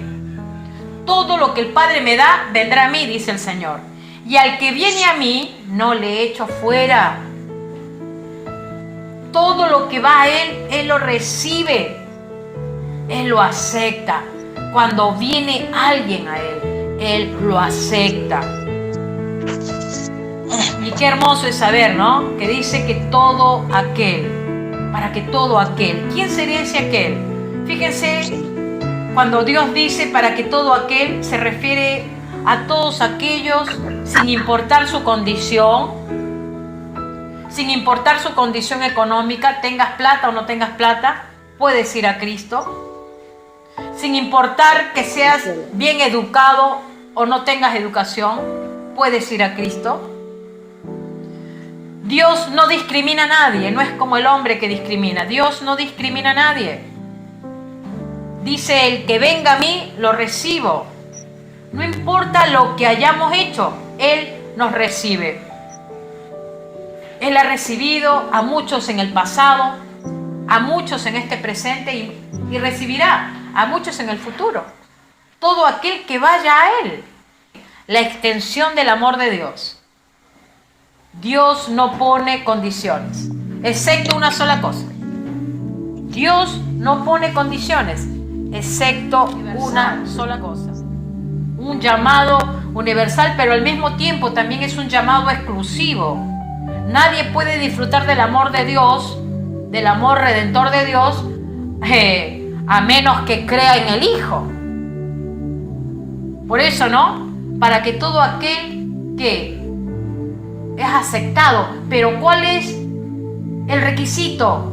todo lo que el Padre me da, vendrá a mí, dice el Señor. Y al que viene a mí, no le echo fuera. Todo lo que va a Él, Él lo recibe. Él lo acepta. Cuando viene alguien a Él lo acepta. Y qué hermoso es saber, ¿no? Que dice que todo aquel, para que todo aquel. ¿Quién sería ese aquel? Fíjense, cuando Dios dice para que todo aquel, se refiere a todos aquellos sin importar su condición, sin importar su condición económica, tengas plata o no tengas plata, puedes ir a Cristo. Sin importar que seas bien educado o no tengas educación, puedes ir a Cristo. Dios no discrimina a nadie, no es como el hombre que discrimina. Dios no discrimina a nadie. Dice, el que venga a mí, lo recibo. No importa lo que hayamos hecho, Él nos recibe. Él ha recibido a muchos en el pasado, a muchos en este presente y recibirá a muchos en el futuro. Todo aquel que vaya a Él. La extensión del amor de Dios. Dios no pone condiciones. excepto una sola cosa. Dios no pone condiciones, excepto una sola cosa. Un llamado universal, pero al mismo tiempo también es un llamado exclusivo. Nadie puede disfrutar del amor de Dios, del amor redentor de Dios, a menos que crea en el Hijo. Por eso, ¿no? Para que todo aquel que es aceptado, pero ¿cuál es el requisito?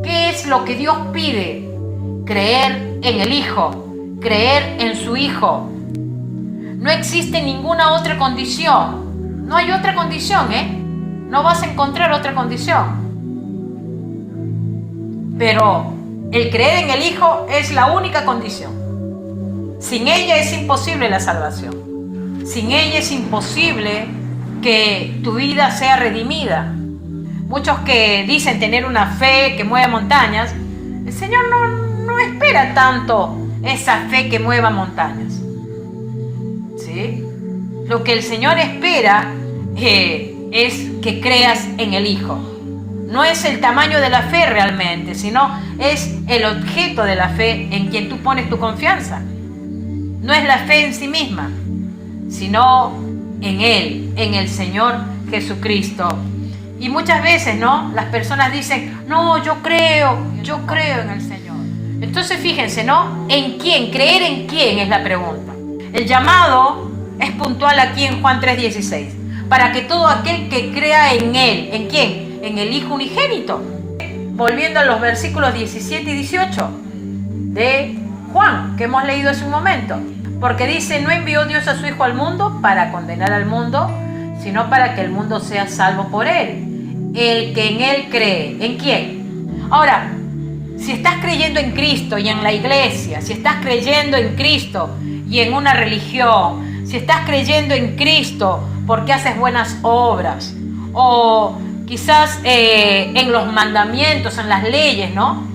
¿Qué es lo que Dios pide? Creer en el Hijo, creer en su Hijo. No existe ninguna otra condición. No hay otra condición, No vas a encontrar otra condición. Pero el creer en el Hijo es la única condición. Sin ella es imposible la salvación. Sin ella es imposible que tu vida sea redimida. Muchos que dicen tener una fe que mueve montañas, el Señor no espera tanto esa fe que mueva montañas. ¿Sí? Lo que el Señor espera es que creas en el Hijo. No es el tamaño de la fe realmente, sino es el objeto de la fe en quien tú pones tu confianza. No es la fe en sí misma, sino en Él, en el Señor Jesucristo. Y muchas veces, ¿no? Las personas dicen, no, yo creo en el Señor. Entonces fíjense, ¿no? ¿En quién? ¿Creer en quién es la pregunta? El llamado es puntual aquí en Juan 3:16. Para que todo aquel que crea en Él, ¿en quién? En el Hijo unigénito. Volviendo a los versículos 17 y 18 de Juan, que hemos leído hace un momento. Porque dice, no envió Dios a su Hijo al mundo para condenar al mundo, sino para que el mundo sea salvo por Él. El que en Él cree. ¿En quién? Ahora, si estás creyendo en Cristo y en la iglesia, si estás creyendo en Cristo y en una religión, si estás creyendo en Cristo porque haces buenas obras, o quizás en los mandamientos, en las leyes, ¿no?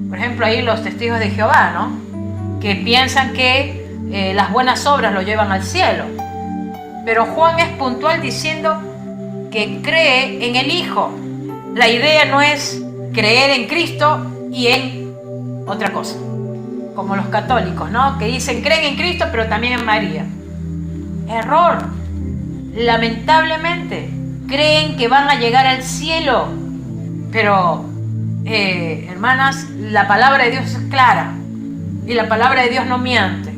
Por ejemplo, ahí los testigos de Jehová, ¿no? Que piensan que las buenas obras lo llevan al cielo. Pero Juan es puntual diciendo que cree en el Hijo. La idea no es creer en Cristo y en otra cosa, como los católicos, ¿no? Que dicen creen en Cristo pero también en María. Error. Lamentablemente creen que van a llegar al cielo, pero hermanas, la palabra de Dios es clara y la palabra de Dios no miente.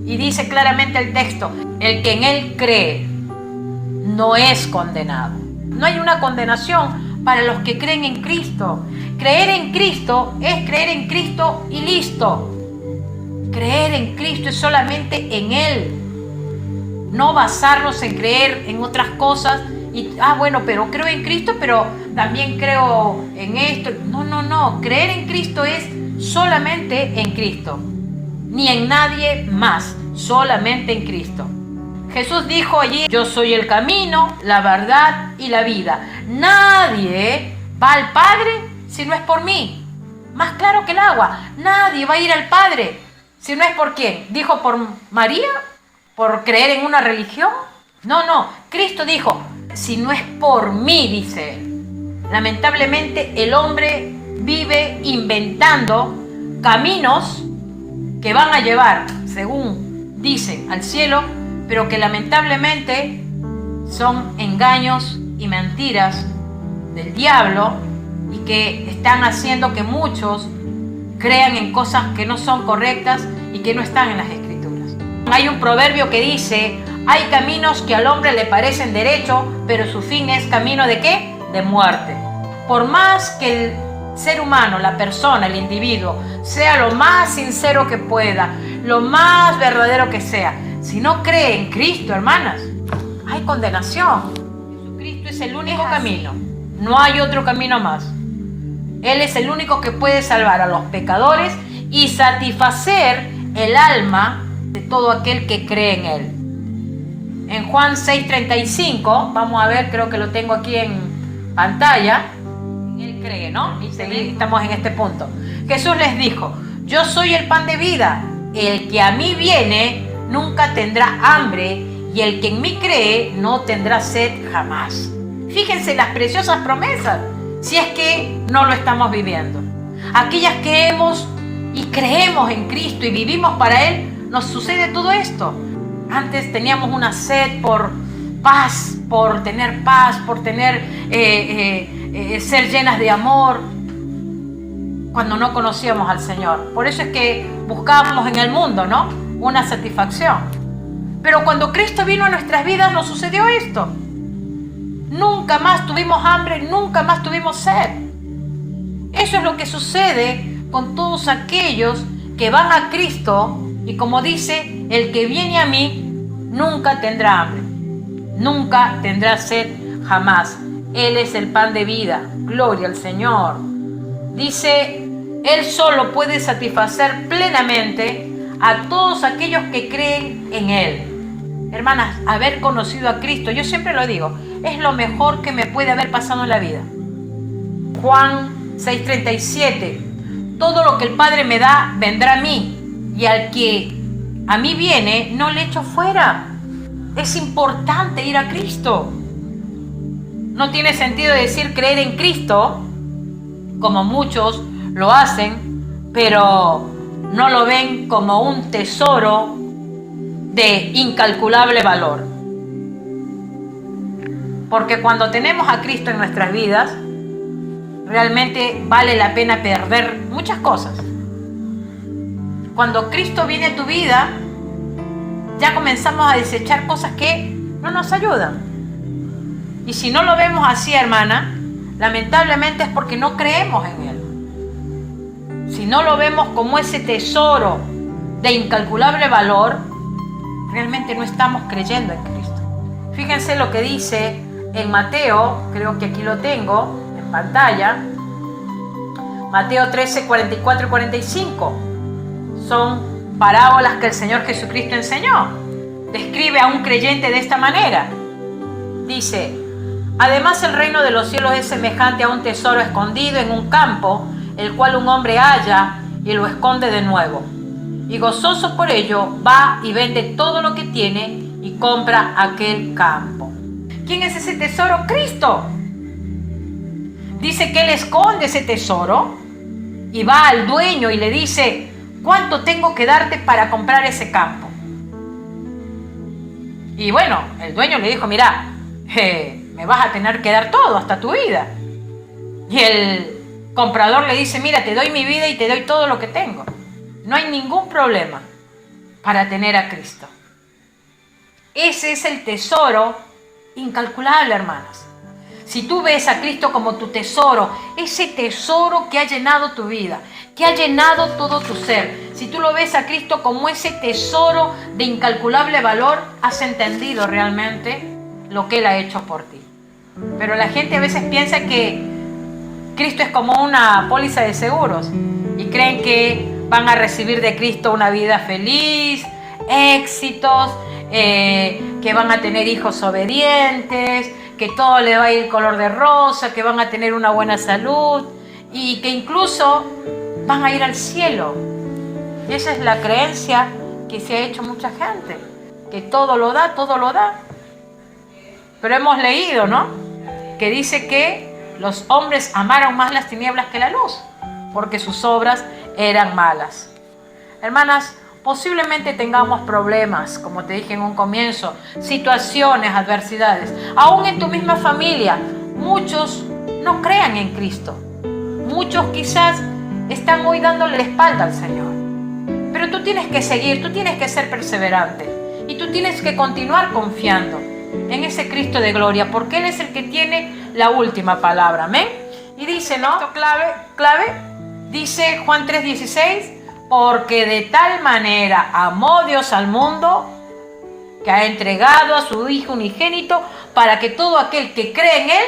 Y dice claramente el texto, el que en Él cree no es condenado. No hay una condenación para los que creen en Cristo. Creer en Cristo es creer en Cristo y listo. Creer en Cristo es solamente en Él. No basarnos en creer en otras cosas y, bueno, pero creo en Cristo, pero también creo en esto. No. Creer en Cristo es solamente en Cristo. Ni en nadie más, solamente en Cristo. Jesús dijo allí, yo soy el camino, la verdad y la vida. Nadie va al Padre si no es por mí. Más claro que el agua. Nadie va a ir al Padre si no es por quién. ¿Dijo por María? ¿Por creer en una religión? No. Cristo dijo, si no es por mí, dice Él. Lamentablemente el hombre vive inventando caminos que van a llevar, según dicen, al cielo, pero que lamentablemente son engaños y mentiras del diablo y que están haciendo que muchos crean en cosas que no son correctas y que no están en las Escrituras. Hay un proverbio que dice, hay caminos que al hombre le parecen derecho, pero su fin es camino ¿de qué? De muerte. Por más que el ser humano, la persona, el individuo, sea lo más sincero que pueda, lo más verdadero que sea, si no cree en Cristo, hermanas, hay condenación. Jesucristo es el único camino. No hay otro camino más. Él es el único que puede salvar a los pecadores y satisfacer el alma de todo aquel que cree en Él. En Juan 6:35, vamos a ver, creo que lo tengo aquí en pantalla. Él cree, ¿no? Y estamos en este punto. Jesús les dijo, yo soy el pan de vida. El que a mí viene nunca tendrá hambre y el que en mí cree no tendrá sed jamás. Fíjense las preciosas promesas si es que no lo estamos viviendo. Aquellas que hemos y creemos en Cristo y vivimos para Él, nos sucede todo esto. Antes teníamos una sed por paz, por tener ser llenas de amor, cuando no conocíamos al Señor. Por eso es que buscábamos en el mundo, ¿no?, una satisfacción. Pero cuando Cristo vino a nuestras vidas, nos sucedió esto. Nunca más tuvimos hambre, nunca más tuvimos sed. Eso es lo que sucede con todos aquellos que van a Cristo, y como dice, el que viene a mí nunca tendrá hambre, nunca tendrá sed, jamás. Él es el pan de vida. Gloria al Señor. Dice, Él solo puede satisfacer plenamente a todos aquellos que creen en Él. Hermanas, haber conocido a Cristo, yo siempre lo digo, es lo mejor que me puede haber pasado en la vida. Juan 6:37, todo lo que el Padre me da, vendrá a mí, y al que a mí viene, no le echo fuera. Es importante ir a Cristo. No tiene sentido decir creer en Cristo, como muchos lo hacen, pero no lo ven como un tesoro de incalculable valor. Porque cuando tenemos a Cristo en nuestras vidas, realmente vale la pena perder muchas cosas. Cuando Cristo viene a tu vida, ya comenzamos a desechar cosas que no nos ayudan. Y si no lo vemos así, hermana, lamentablemente es porque no creemos en Él. Si no lo vemos como ese tesoro de incalculable valor, realmente no estamos creyendo en Cristo. Fíjense lo que dice en Mateo, creo que aquí lo tengo en pantalla, Mateo 13, 44 y 45. Son parábolas que el Señor Jesucristo enseñó. Describe a un creyente de esta manera. Dice, además el reino de los cielos es semejante a un tesoro escondido en un campo, el cual un hombre halla y lo esconde de nuevo. Y gozoso por ello va y vende todo lo que tiene y compra aquel campo. ¿Quién es ese tesoro? Cristo. Dice que Él esconde ese tesoro y va al dueño y le dice, ¿cuánto tengo que darte para comprar ese campo? Y bueno, el dueño le dijo, mira, me vas a tener que dar todo hasta tu vida. Y el comprador le dice, mira, te doy mi vida y te doy todo lo que tengo. No hay ningún problema para tener a Cristo. Ese es el tesoro incalculable, hermanas. Si tú ves a Cristo como tu tesoro, ese tesoro que ha llenado tu vida, que ha llenado todo tu ser, si tú lo ves a Cristo como ese tesoro de incalculable valor, has entendido realmente lo que Él ha hecho por ti. Pero la gente a veces piensa que Cristo es como una póliza de seguros y creen que van a recibir de Cristo una vida feliz, éxitos, que van a tener hijos obedientes, que todo le va a ir color de rosa, que van a tener una buena salud y que incluso van a ir al cielo. Y esa es la creencia que se ha hecho mucha gente, que todo lo da, todo lo da. Pero hemos leído, ¿no?, que dice que los hombres amaron más las tinieblas que la luz, porque sus obras eran malas. Hermanas, posiblemente tengamos problemas, como te dije en un comienzo, situaciones, adversidades. Aún en tu misma familia, muchos no crean en Cristo. Muchos quizás están hoy dándole la espalda al Señor. Pero tú tienes que seguir, tú tienes que ser perseverante. Y tú tienes que continuar confiando en ese Cristo de gloria, porque Él es el que tiene la última palabra. Amén. Y dice, ¿no? Esto clave, dice Juan 3:16, porque de tal manera amó Dios al mundo que ha entregado a su Hijo unigénito para que todo aquel que cree en Él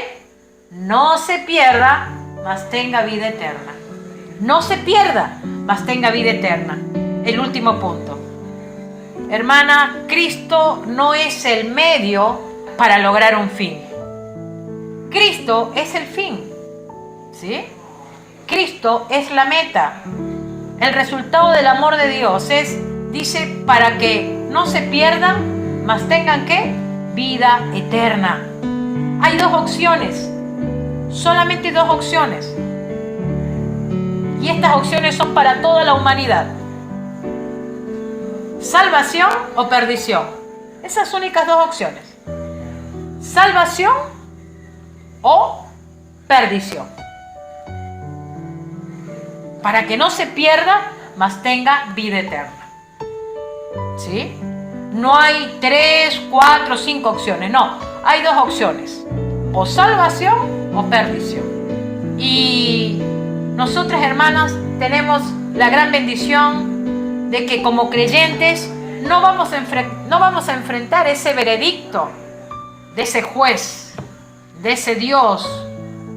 no se pierda, mas tenga vida eterna. No se pierda, mas tenga vida eterna. El último punto. Hermana, Cristo no es el medio para lograr un fin. Cristo es el fin, ¿sí? Cristo es la meta. El resultado del amor de Dios es, dice, para que no se pierdan, mas tengan, ¿qué? Vida eterna. Hay dos opciones. solamente dos opciones. Y estas opciones son para toda la humanidad. Salvación o perdición. Esas únicas dos opciones. Salvación o perdición. Para que no se pierda, mas tenga vida eterna. ¿Sí? No hay 3, 4, 5 opciones. No, hay dos opciones. O salvación o perdición. Y nosotras, hermanas, tenemos la gran bendición de que como creyentes no vamos a enfrentar ese veredicto de ese juez, de ese Dios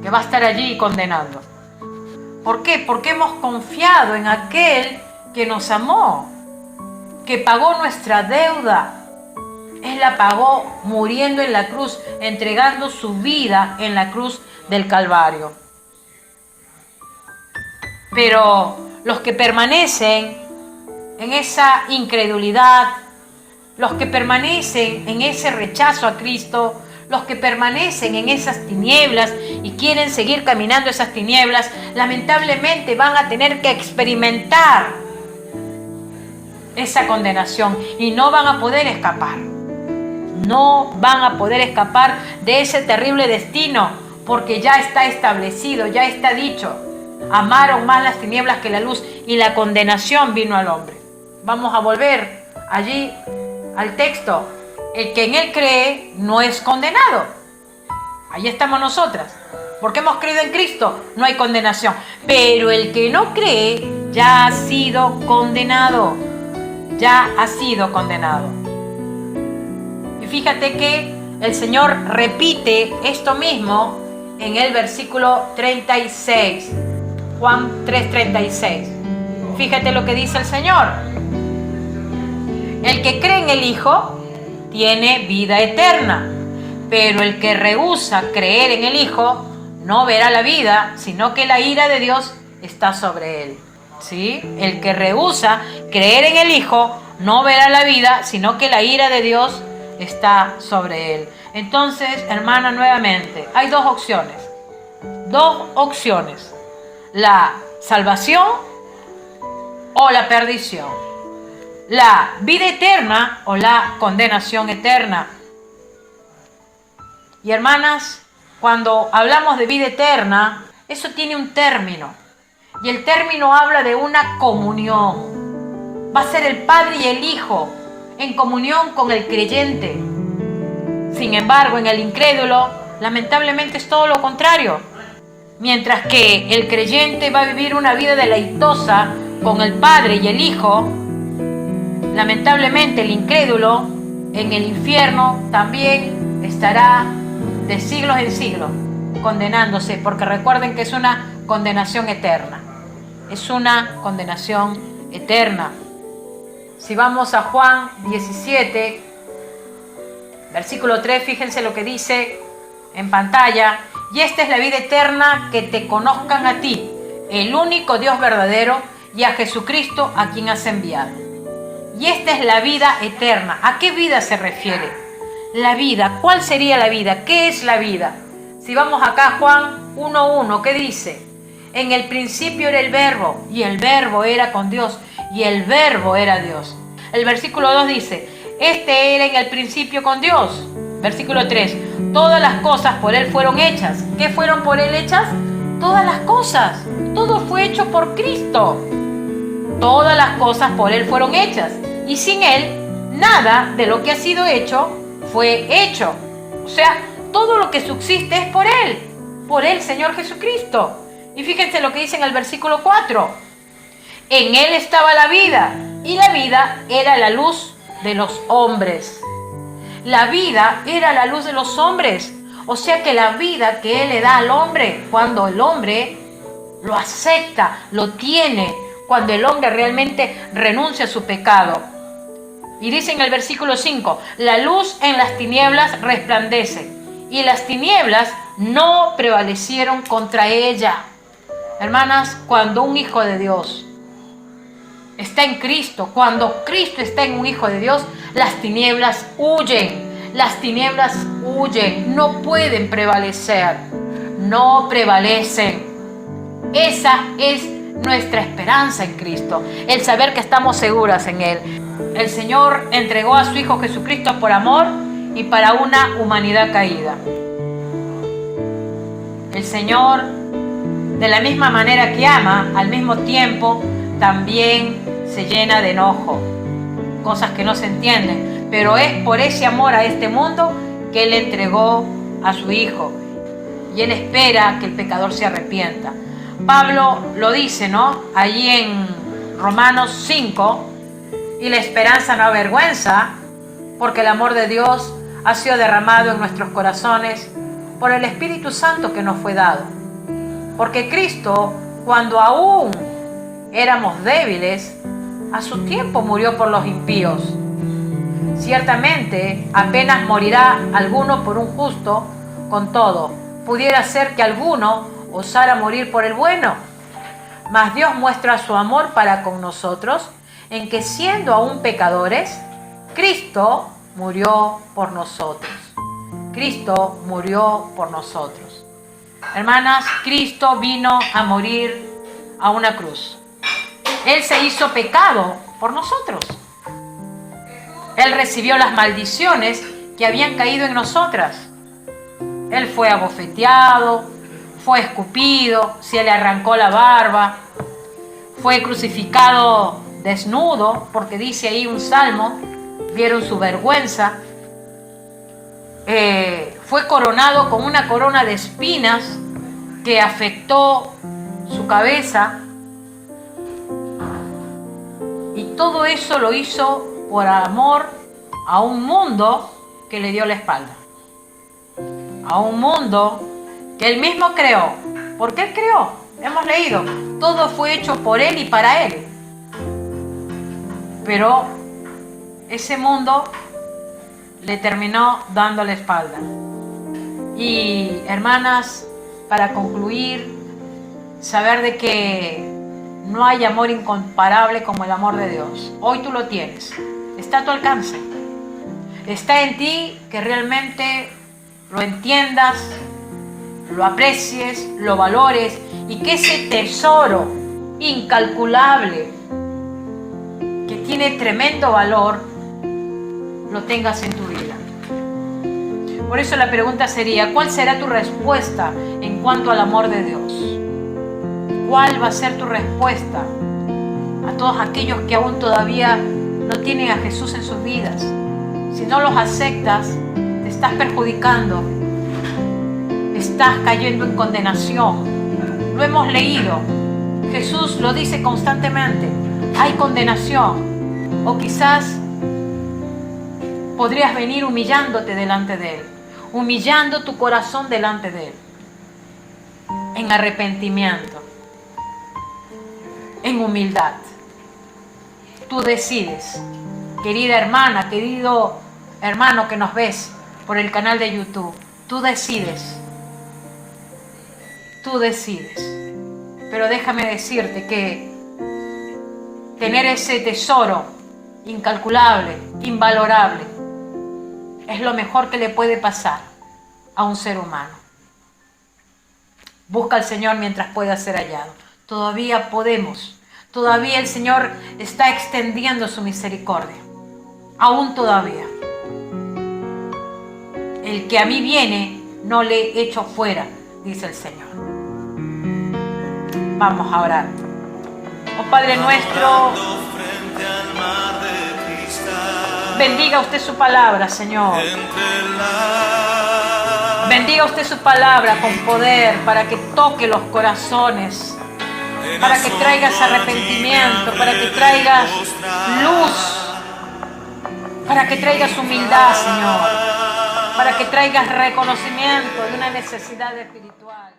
que va a estar allí condenando. ¿Por qué? Porque hemos confiado en aquel que nos amó, que pagó nuestra deuda. Él la pagó muriendo en la cruz, entregando su vida en la cruz del Calvario. Pero los que permanecen en esa incredulidad, los que permanecen en ese rechazo a Cristo, los que permanecen en esas tinieblas y quieren seguir caminando esas tinieblas, lamentablemente van a tener que experimentar esa condenación y no van a poder escapar. No van a poder escapar de ese terrible destino, porque ya está establecido, ya está dicho. Amaron más las tinieblas que la luz y la condenación vino al hombre. Vamos a volver allí al texto. El que en él cree no es condenado. Ahí estamos nosotras. Porque hemos creído en Cristo, no hay condenación. Pero el que no cree ya ha sido condenado. Ya ha sido condenado. Y fíjate que el Señor repite esto mismo en el versículo 36. Juan 3:36. Fíjate lo que dice el Señor. El que cree en el Hijo tiene vida eterna, pero el que rehúsa creer en el Hijo no verá la vida, sino que la ira de Dios está sobre él. ¿Sí? El que rehúsa creer en el Hijo no verá la vida, sino que la ira de Dios está sobre él. Entonces, hermana, nuevamente, hay dos opciones. Dos opciones. La salvación o la perdición. La vida eterna o la condenación eterna. Y hermanas, cuando hablamos de vida eterna, eso tiene un término. Y el término habla de una comunión. Va a ser el Padre y el Hijo en comunión con el creyente. Sin embargo, en el incrédulo, lamentablemente es todo lo contrario. Mientras que el creyente va a vivir una vida deleitosa con el Padre y el Hijo, lamentablemente el incrédulo en el infierno también estará de siglos en siglos condenándose, porque recuerden que es una condenación eterna. Es una condenación eterna. Si vamos a Juan 17, versículo 3, fíjense lo que dice en pantalla. Y esta es la vida eterna, que te conozcan a ti, el único Dios verdadero, y a Jesucristo a quien has enviado. Y esta es la vida eterna. ¿A qué vida se refiere? La vida. ¿Cuál sería la vida? ¿Qué es la vida? Si vamos acá a Juan 1:1, ¿qué dice? En el principio era el Verbo, y el Verbo era con Dios, y el Verbo era Dios. El versículo 2 dice, este era en el principio con Dios. Versículo 3, todas las cosas por Él fueron hechas. ¿Qué fueron por Él hechas? Todas las cosas. Todo fue hecho por Cristo. Todas las cosas por Él fueron hechas. Y sin Él, nada de lo que ha sido hecho fue hecho. O sea, todo lo que subsiste es por Él, Señor Jesucristo. Y fíjense lo que dice en el versículo 4. En Él estaba la vida, y la vida era la luz de los hombres. La vida era la luz de los hombres. O sea que la vida que Él le da al hombre, cuando el hombre lo acepta, lo tiene, cuando el hombre realmente renuncia a su pecado. Y dice en el versículo 5, la luz en las tinieblas resplandece, y las tinieblas no prevalecieron contra ella. Hermanas, cuando un hijo de Dios está en Cristo, cuando Cristo está en un hijo de Dios, las tinieblas huyen, no pueden prevalecer, no prevalecen. Esa es nuestra esperanza en Cristo, el saber que estamos seguras en Él. El Señor entregó a su Hijo Jesucristo por amor y para una humanidad caída. El Señor, de la misma manera que ama, al mismo tiempo también se llena de enojo. Cosas que no se entienden, pero es por ese amor a este mundo que Él entregó a su Hijo. Y Él espera que el pecador se arrepienta. Pablo lo dice, ¿no? Allí en Romanos 5, y la esperanza no avergüenza, porque el amor de Dios ha sido derramado en nuestros corazones por el Espíritu Santo que nos fue dado. Porque Cristo, cuando aún éramos débiles, a su tiempo murió por los impíos. Ciertamente, apenas morirá alguno por un justo, con todo, pudiera ser que alguno osara morir por el bueno. Mas Dios muestra su amor para con nosotros, en que siendo aún pecadores, Cristo murió por nosotros. Cristo murió por nosotros. Hermanas, Cristo vino a morir a una cruz. Él se hizo pecado por nosotros. Él recibió las maldiciones que habían caído en nosotras. Él fue abofeteado, fue escupido, se le arrancó la barba, fue crucificado desnudo, porque dice ahí un salmo, vieron su vergüenza. Fue coronado con una corona de espinas que afectó su cabeza. Y todo eso lo hizo por amor a un mundo que le dio la espalda. A un mundo que Él mismo creó. ¿Por qué Él creó? Hemos leído. Todo fue hecho por Él y para Él. Pero ese mundo le terminó dando la espalda. Y hermanas, para concluir, saber de que no hay amor incomparable como el amor de Dios. Hoy tú lo tienes. Está a tu alcance. Está en ti que realmente lo entiendas, lo aprecies, lo valores y que ese tesoro incalculable que tiene tremendo valor lo tengas en tu vida. Por eso la pregunta sería, ¿cuál será tu respuesta en cuanto al amor de Dios? ¿Cuál va a ser tu respuesta a todos aquellos que aún todavía no tienen a Jesús en sus vidas? Si no los aceptas, te estás perjudicando, estás cayendo en condenación. Lo hemos leído, Jesús lo dice constantemente, hay condenación. O quizás podrías venir humillándote delante de Él, humillando tu corazón delante de Él, en arrepentimiento, en humildad. Tú decides, querida hermana, querido hermano que nos ves por el canal de YouTube, tú decides. Tú decides. Pero déjame decirte que tener ese tesoro incalculable, invalorable, es lo mejor que le puede pasar a un ser humano. Busca al Señor mientras pueda ser hallado. Todavía podemos. Todavía el Señor está extendiendo su misericordia. Aún todavía. El que a mí viene, no le echo fuera, dice el Señor. Vamos a orar. Oh Padre nuestro, bendiga usted su palabra, Señor. Bendiga usted su palabra con poder para que toque los corazones, para que traigas arrepentimiento, para que traigas luz, para que traigas humildad, Señor, para que traigas reconocimiento de una necesidad espiritual.